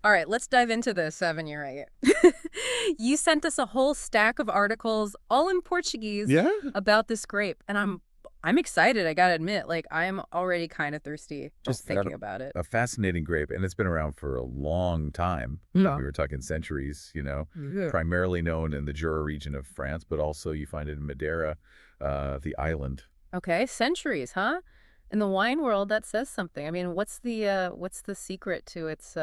All right, let's dive into this, Savagnin. You sent us a whole stack of articles, all in Portuguese, Yeah? about this grape, and I'm excited, I gotta admit. Like, I'm already kind of thirsty just Just got thinking about it. a fascinating grape, and it's been around for a long time. Yeah. We were talking centuries, Yeah. primarily known in the Jura region of France, but also you find it in Madeira, the island. Okay, centuries, huh? In the wine world, that says something. I mean, what's the secret to its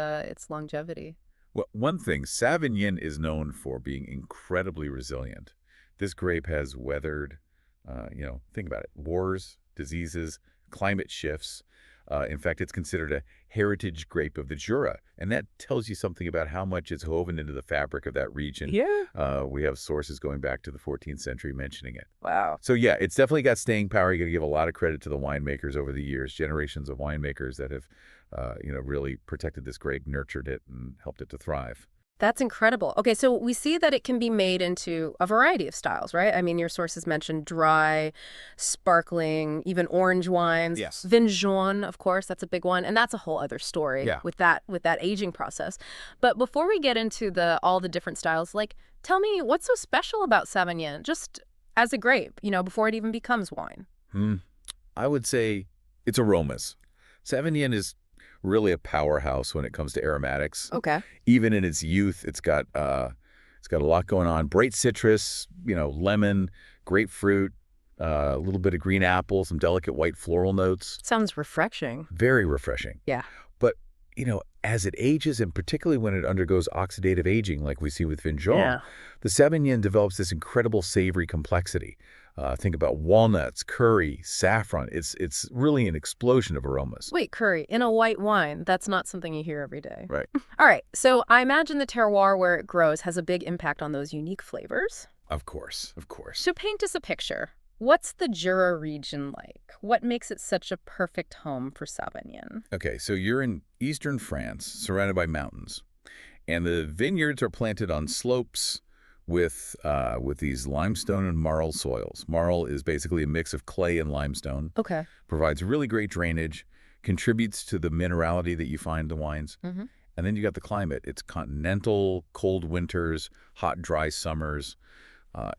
longevity? Well, one thing, Savagnin is known for being incredibly resilient. This grape has weathered, think about it, wars, diseases, climate shifts. In fact, it's considered a heritage grape of the Jura, and that tells you something about how much it's woven into the fabric of that region. Yeah. We have sources going back to the 14th century mentioning it. Wow. So yeah, it's definitely got staying power. You got to give a lot of credit to the winemakers over the years, generations of winemakers that have, really protected this grape, nurtured it, and helped it to thrive. That's incredible. Okay, so we see that it can be made into a variety of styles, right? I mean, your sources mentioned dry, sparkling, even orange wines. Yes. Vin jaune, of course, that's a big one, and that's a whole other story Yeah. with that aging process. But before we get into the all the different styles, like tell me what's so special about Savagnin just as a grape, before it even becomes wine. Hmm. I would say it's aromas. Savagnin is really a powerhouse when it comes to aromatics. Okay. Even in its youth, it's got a lot going on. Bright citrus, lemon, grapefruit, a little bit of green apple, some delicate white floral notes. Sounds refreshing. Very refreshing. Yeah. But, as it ages, and particularly when it undergoes oxidative aging, like we see with Vin jaune, Yeah. the Savagnin develops this incredible savory complexity. Think about walnuts, curry, saffron. It's really an explosion of aromas. Wait, curry in a white wine. That's not something you hear every day. Right. All right, so I imagine the terroir where it grows has a big impact on those unique flavors. Of course, of course. So paint us a picture. What's the Jura region like? What makes it such a perfect home for Savagnin? Okay, so you're in eastern France, surrounded by mountains, and the vineyards are planted on slopes with these limestone and marl soils. Marl is basically a mix of clay and limestone, Okay. provides really great drainage, contributes to the minerality that you find in the wines. Mm-hmm. And then you got the climate. It's continental, cold winters, hot, dry summers.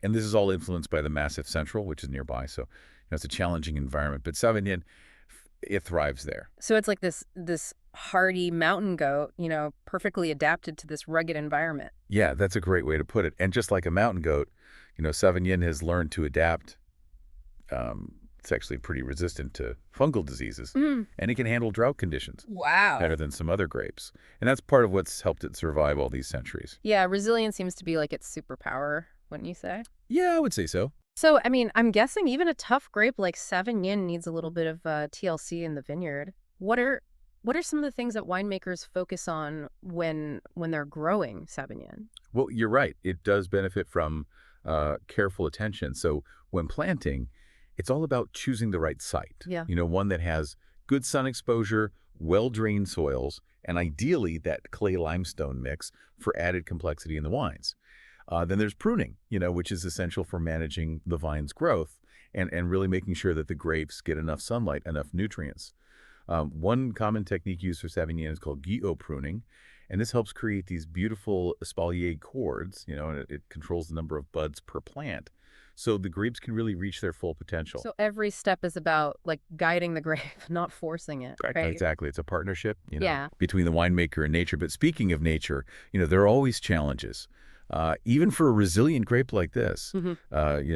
And this is all influenced by the Massif Central, which is nearby. So it's a challenging environment. But Savagnin, it thrives there. So it's like this hardy mountain goat, perfectly adapted to this rugged environment. Yeah, that's a great way to put it. And just like a mountain goat, Savagnin has learned to adapt. It's actually pretty resistant to fungal diseases, Mm. and it can handle drought conditions Wow. better than some other grapes. And that's part of what's helped it survive all these centuries. Yeah, resilience seems to be like its superpower, wouldn't you say? Yeah, I would say so. So, I mean, I'm guessing even a tough grape like Savagnin needs a little bit of TLC in the vineyard. What are some of the things that winemakers focus on when they're growing Savagnin? Well, you're right. It does benefit from careful attention. So when planting, it's all about choosing the right site. Yeah. One that has good sun exposure, well-drained soils, and ideally that clay limestone mix for added complexity in the wines. Then there's pruning, which is essential for managing the vine's growth and really making sure that the grapes get enough sunlight, enough nutrients. One common technique used for Savagnin is called guilloche pruning, and this helps create these beautiful espalier cords, and it controls the number of buds per plant, so the grapes can really reach their full potential. So every step is about like guiding the grape, not forcing it, right? Exactly. It's a partnership, Yeah. between the winemaker and nature. But speaking of nature, there are always challenges. Even for a resilient grape like this, Hmm.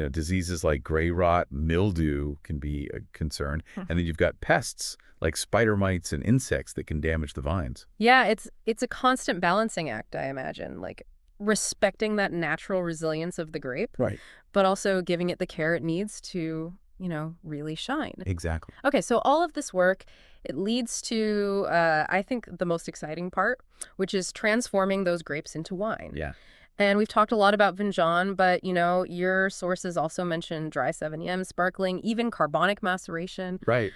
diseases like gray rot, mildew can be a concern. And then you've got pests like spider mites and insects that can damage the vines. Yeah, it's a constant balancing act, I imagine, like respecting that natural resilience of the grape, Right. but also giving it the care it needs to, really shine. Exactly. Okay, so all of this work, it leads to, I think, the most exciting part, which is transforming those grapes into wine. Yeah. And we've talked a lot about Vin jaune, but, your sources also mention dry Sauvignon, sparkling, even carbonic maceration. Right.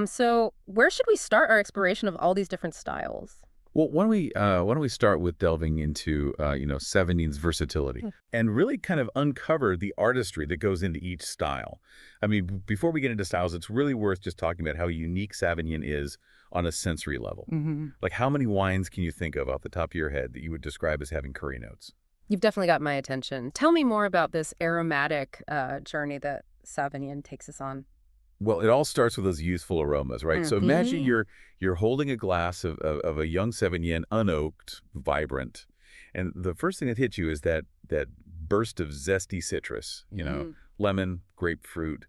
So where should we start our exploration of all these different styles? Well, why don't we start with delving into Savagnin's versatility Mm. and really kind of uncover the artistry that goes into each style. I mean, before we get into styles, it's really worth just talking about how unique Savagnin is on a sensory level. Hmm. Like, how many wines can you think of off the top of your head that you would describe as having curry notes? You've definitely got my attention. Tell me more about this aromatic journey that Savagnin takes us on. Well, it all starts with those youthful aromas, right? So imagine Hmm. you're holding a glass of a young Sauvignon, unoaked, vibrant, and the first thing that hits you is that burst of zesty citrus, Hmm. lemon, grapefruit,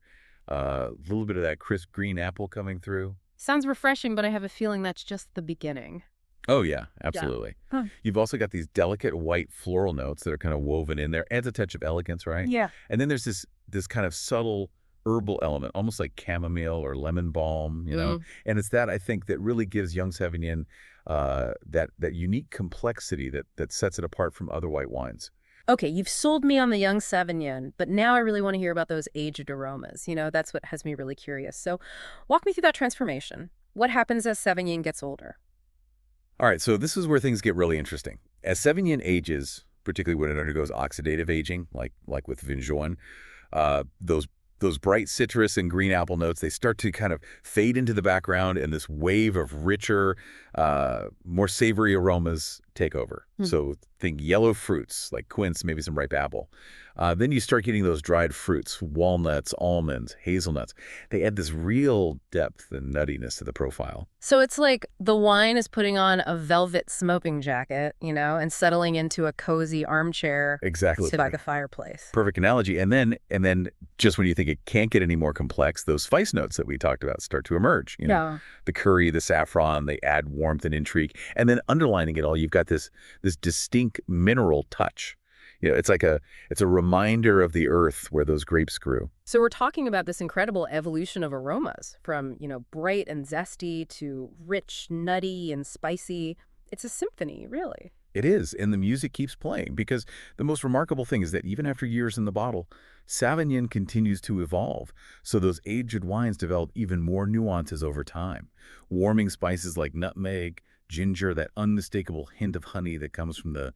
a little bit of that crisp green apple coming through. Sounds refreshing, but I have a feeling that's just the beginning. Oh yeah, Yeah. absolutely. Huh. You've also got these delicate white floral notes that are kind of woven in there. Adds a touch of elegance, right? Yeah. And then there's this kind of subtle herbal element, almost like chamomile or lemon balm. Mm. And it's that I think that really gives young Sauvignon that unique complexity that sets it apart from other white wines. Okay, you've sold me on the young Sauvignon, but now I really want to hear about those aged aromas. That's what has me really curious. So walk me through that transformation. What happens as Sauvignon gets older? All right, so this is where things get really interesting. As Sauvignon ages, particularly when it undergoes oxidative aging, like with Vin Jaune, those bright citrus and green apple notes, they start to kind of fade into the background, and this wave of richer, more savory aromas take over. Hmm. So think yellow fruits like quince, maybe some ripe apple. Then you start getting those dried fruits, walnuts, almonds, hazelnuts. They add this real depth and nuttiness to the profile. So it's like the wine is putting on a velvet smoking jacket, and settling into a cozy armchair Exactly. to by the fireplace. Perfect analogy. And then just when you think it can't get any more complex, those spice notes that we talked about start to emerge. Yeah. The curry, the saffron, they add warmth and intrigue. And then underlining it all, you've got this distinct mineral touch. It's a reminder of the earth where those grapes grew. So we're talking about this incredible evolution of aromas from, bright and zesty to rich, nutty, and spicy. It's a symphony, really. It is, and the music keeps playing because the most remarkable thing is that even after years in the bottle, Savagnin continues to evolve. So those aged wines develop even more nuances over time. Warming spices like nutmeg, ginger, that unmistakable hint of honey that comes from the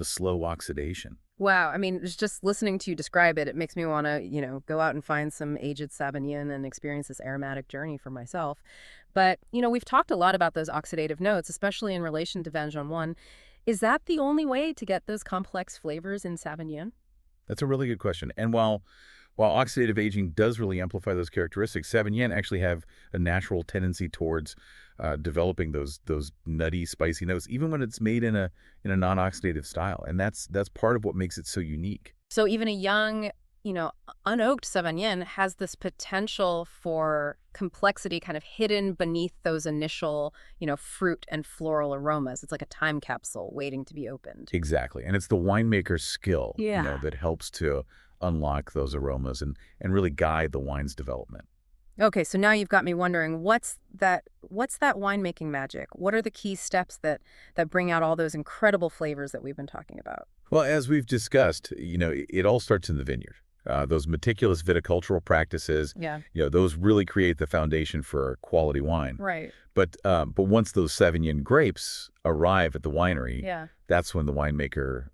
slow oxidation. Wow. I mean, just listening to you describe it, it makes me want to, go out and find some aged Sauvignon and experience this aromatic journey for myself. But, we've talked a lot about those oxidative notes, especially in relation to Vin 1. Is that the only way to get those complex flavors in Sauvignon? That's a really good question. And while oxidative aging does really amplify those characteristics, Sauvignon actually have a natural tendency towards developing those nutty, spicy notes, even when it's made in a non-oxidative style. And that's part of what makes it so unique. So even a young, unoaked Sauvignon has this potential for complexity kind of hidden beneath those initial, fruit and floral aromas. It's like a time capsule waiting to be opened. Exactly. And it's the winemaker's skill, Yeah. that helps to unlock those aromas and really guide the wine's development. Okay, so now you've got me wondering what's that winemaking magic? What are the key steps that bring out all those incredible flavors that we've been talking about? Well, as we've discussed, it all starts in the vineyard. Those meticulous viticultural practices, Yeah. those really create the foundation for quality wine. Right. But once those Sauvignon grapes arrive at the winery, Yeah. that's when the winemaker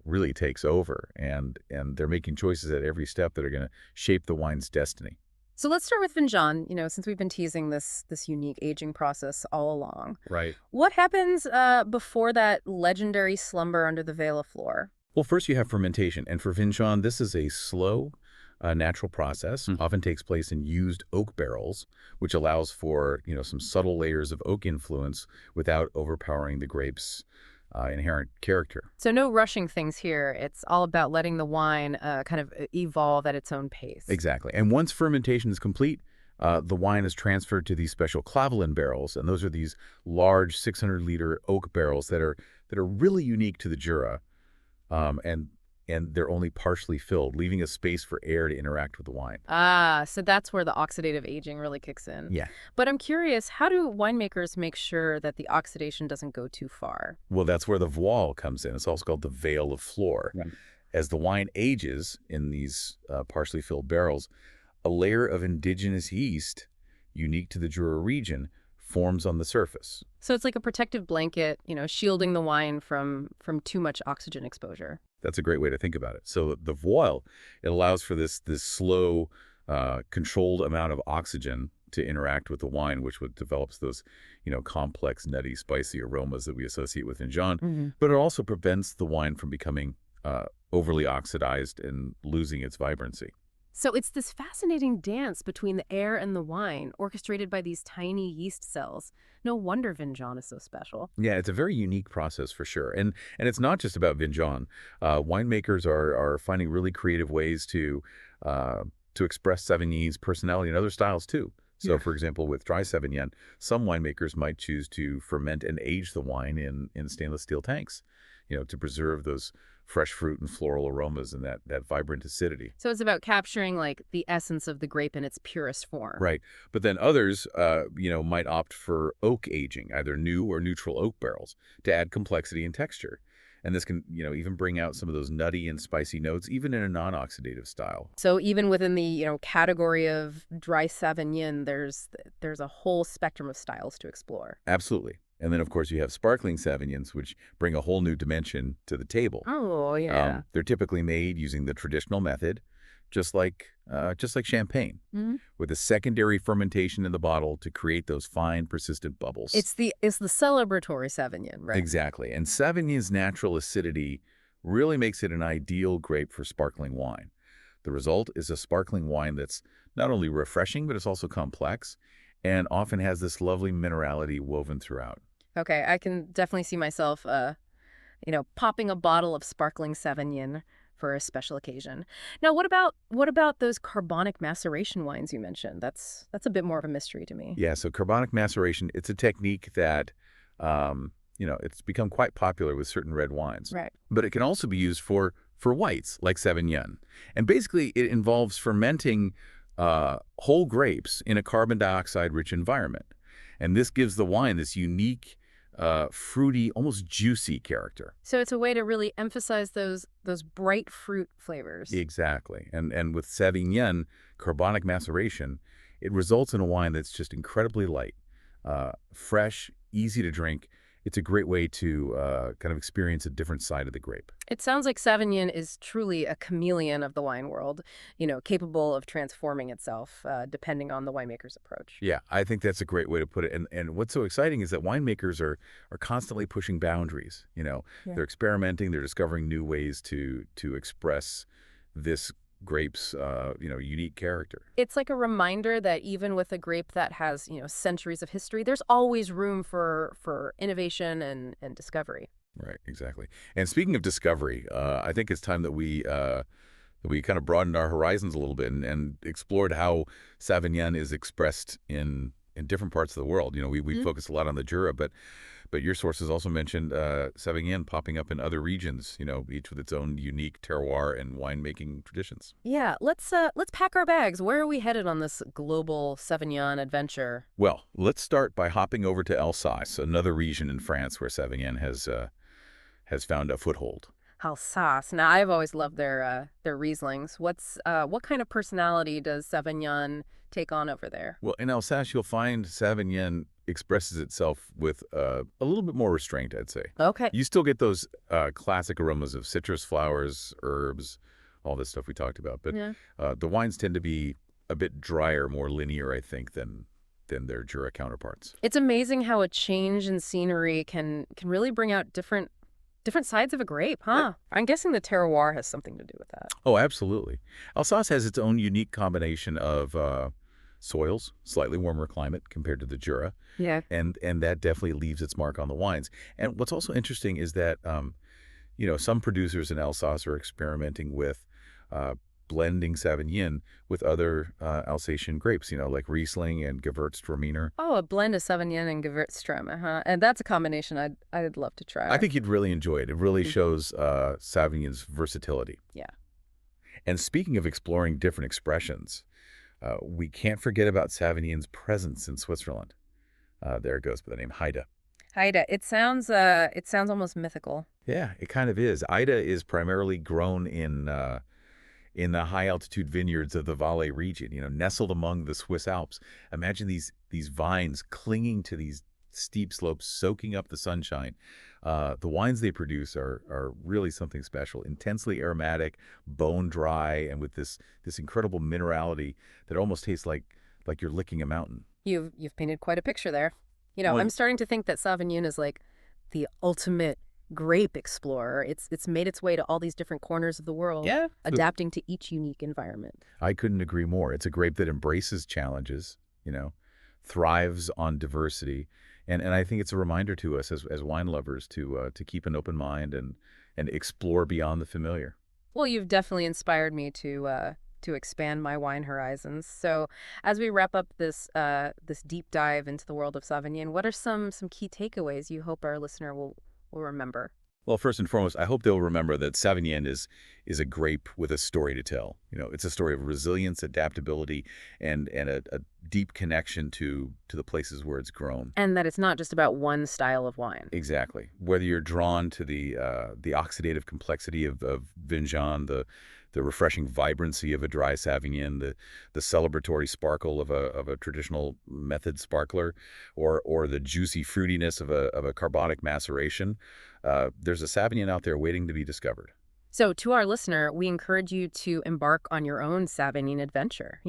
really takes over, and they're making choices at every step that are going to shape the wine's destiny. So let's start with Vinjan, since we've been teasing this unique aging process all along. Right. What happens before that legendary slumber under the Vela floor? Well, first you have fermentation, and for Vinchon, this is a slow, natural process. Often takes place in used oak barrels, which allows for some subtle layers of oak influence without overpowering the grape's inherent character. So no rushing things here. It's all about letting the wine kind of evolve at its own pace. Exactly. And once fermentation is complete, the wine is transferred to these special clavelin barrels, and those are these large 600-liter oak barrels that are really unique to the Jura, and they're only partially filled, leaving a space for air to interact with the wine. Ah, so that's where the oxidative aging really kicks in. Yeah. But I'm curious, how do winemakers make sure that the oxidation doesn't go too far? Well, that's where the voile comes in. It's also called the veil of flor. Right. As the wine ages in these partially filled barrels, a layer of indigenous yeast, unique to the Jura region, forms on the surface. So it's like a protective blanket, shielding the wine from too much oxygen exposure. That's a great way to think about it. So the voile, it allows for this slow, controlled amount of oxygen to interact with the wine, which would develops those, complex, nutty, spicy aromas that we associate with Vinjon. Hmm. But it also prevents the wine from becoming overly oxidized and losing its vibrancy. So it's this fascinating dance between the air and the wine, orchestrated by these tiny yeast cells. No wonder Vinjon is so special. Yeah, it's a very unique process for sure. And it's not just about Vinjon. Winemakers are finding really creative ways to express Sauvigny's personality in other styles too. So, Yeah. for example, with dry Sauvignon, some winemakers might choose to ferment and age the wine in stainless steel tanks, to preserve those fresh fruit and floral aromas and that vibrant acidity. So it's about capturing like the essence of the grape in its purest form. Right. But then others, might opt for oak aging, either new or neutral oak barrels, to add complexity and texture. And this can, even bring out some of those nutty and spicy notes, even in a non-oxidative style. So even within the, category of dry Sauvignon, there's a whole spectrum of styles to explore. Absolutely. And then, of course, you have sparkling Sauvignons, which bring a whole new dimension to the table. Oh, yeah. They're typically made using the traditional method, just like champagne, Mhm. with a secondary fermentation in the bottle to create those fine, persistent bubbles. It's the celebratory Sauvignon, right? Exactly. And Sauvignon's natural acidity really makes it an ideal grape for sparkling wine. The result is a sparkling wine that's not only refreshing, but it's also complex and often has this lovely minerality woven throughout. Okay, I can definitely see myself, popping a bottle of sparkling Sauvignon for a special occasion. Now, what about those carbonic maceration wines you mentioned? That's a bit more of a mystery to me. Yeah, so carbonic maceration, it's a technique that, it's become quite popular with certain red wines. Right. But it can also be used for whites, like Sauvignon. And basically, it involves fermenting whole grapes in a carbon dioxide-rich environment. And this gives the wine this unique, fruity, almost juicy character. So it's a way to really emphasize those bright fruit flavors. Exactly. And with Savagnin carbonic maceration, it results in a wine that's just incredibly light, fresh, easy to drink. It's a great way to kind of experience a different side of the grape. It sounds like Sauvignon is truly a chameleon of the wine world, capable of transforming itself depending on the winemaker's approach. Yeah, I think that's a great way to put it. And what's so exciting is that winemakers are constantly pushing boundaries. Yeah. They're experimenting, they're discovering new ways to express this grape's unique character. It's like a reminder that even with a grape that has, centuries of history, there's always room for innovation and discovery. Right, exactly. And speaking of discovery, I think it's time that we kind of broadened our horizons a little bit and explored how Savagnin is expressed in different parts of the world. We Mhm. focused a lot on the Jura, but your sources also mentioned Savagnin popping up in other regions, each with its own unique terroir and winemaking traditions. Yeah, let's pack our bags. Where are we headed on this global Sauvignon adventure? Well, let's start by hopping over to Alsace, another region in France where Savagnin has found a foothold. Alsace. Now, I've always loved their Rieslings. What kind of personality does Sauvignon take on over there? Well, in Alsace, you'll find Savagnin expresses itself with a little bit more restraint, I'd say. Okay. You still get those classic aromas of citrus flowers, herbs, all this stuff we talked about, but Yeah. the wines tend to be a bit drier, more linear, I think, than their Jura counterparts. It's amazing how a change in scenery can really bring out different sides of a grape, huh? I'm guessing the terroir has something to do with that. Oh, absolutely. Alsace has its own unique combination of soils, slightly warmer climate compared to the Jura, Yeah. and that definitely leaves its mark on the wines. And what's also interesting is that some producers in Alsace are experimenting with blending Savagnin with other Alsatian grapes, like Riesling and Gewürztraminer. Oh, a blend of Sauvignon and Gewürztraminer, huh? And that's a combination I'd love to I try. think you'd really enjoy it. It really Mm. shows Sauvignin's versatility. Yeah. And speaking of exploring different expressions, we can't forget about Savagnin's presence in Switzerland. There it goes by the name Haida. Haida. It sounds almost mythical. Yeah, it kind of is. Ida is primarily grown in in the high-altitude vineyards of the Valais region, nestled among the Swiss Alps. Imagine these vines clinging to these steep slopes, soaking up the sunshine. The wines they produce are really something special, intensely aromatic, bone dry, and with this incredible minerality that almost tastes like you're licking a mountain. You've painted quite a picture there. I'm Well, starting to think that Savagnin is like the ultimate grape explorer. It's made its way to all these different corners of the world, yeah, adapting to each unique environment. I couldn't agree more. It's a grape that embraces challenges, thrives on diversity, and I think it's a reminder to us as wine lovers to keep an open mind and explore beyond the familiar. Well, you've definitely inspired me to expand my wine horizons. So, as we wrap up this deep dive into the world of Sauvignon, what are some key takeaways you hope our listener will remember? Well, first and foremost, I hope they'll remember that Savagnin is a grape with a story to tell. It's a story of resilience, adaptability, and a deep connection to the places where it's grown. And that it's not just about one style of wine. Exactly. Whether you're drawn to the oxidative complexity of Vinjon, the refreshing vibrancy of a dry Savagnin, the celebratory sparkle of a traditional method sparkler, or the juicy fruitiness of a carbonic maceration, there's a Savagnin out there waiting to be discovered. So, to our listener, we encourage you to embark on your own Savagnin adventure.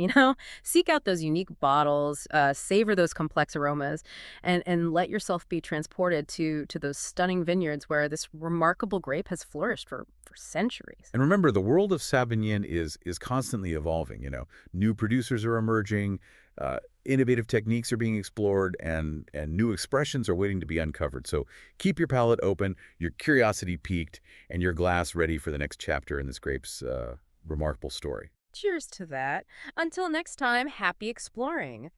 Seek out those unique bottles, savor those complex aromas, and let yourself be transported to those stunning vineyards where this remarkable grape has flourished for centuries. And remember, the world of Savagnin is constantly evolving. New producers are emerging, innovative techniques are being explored, and new expressions are waiting to be uncovered. So keep your palate open, your curiosity piqued, and your glass ready for the next chapter in this grape's remarkable story. Cheers to that. Until next time, happy exploring.